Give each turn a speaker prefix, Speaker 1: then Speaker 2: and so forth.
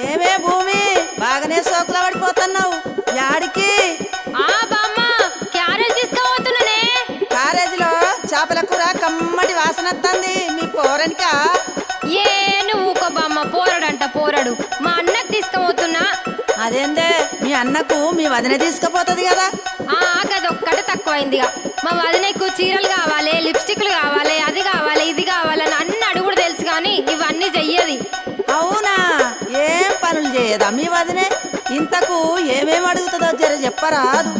Speaker 1: ఏమే భూమి బాగానే సోకుల పడిపోతున్నావు యాడికి?
Speaker 2: బామ్మ క్యారేజ్ తీసుకుపోతున్నానే.
Speaker 1: కాలేజీలో చేపల కూర కమ్మటి వాసన వస్తుంది. మీ పోరనికా?
Speaker 2: ఏ నువ్వు ఊకో బామ్మ, పోరడంట పోరడు. మా అన్నకు తీసుకుపోతున్నా.
Speaker 1: అదేందే మీ అన్నకు మీ వదిన తీసుకుపోతుంది కదా?
Speaker 2: గదొక్కటే తక్కువైందిగా. మా వదినకు చీరలు కావాలి, లిప్స్టిక్లు కావాలి, అది కావాలి, ఇది కావాలని అన్ని అడుగుడు తెలుసు కానీ ఇవన్నీ చెయ్యది.
Speaker 1: అవునా? ఏం పనులు చేయదా మీ వదినే? ఇంతకు ఏమేమి అడుగుతుందో జర చెప్పరాదు.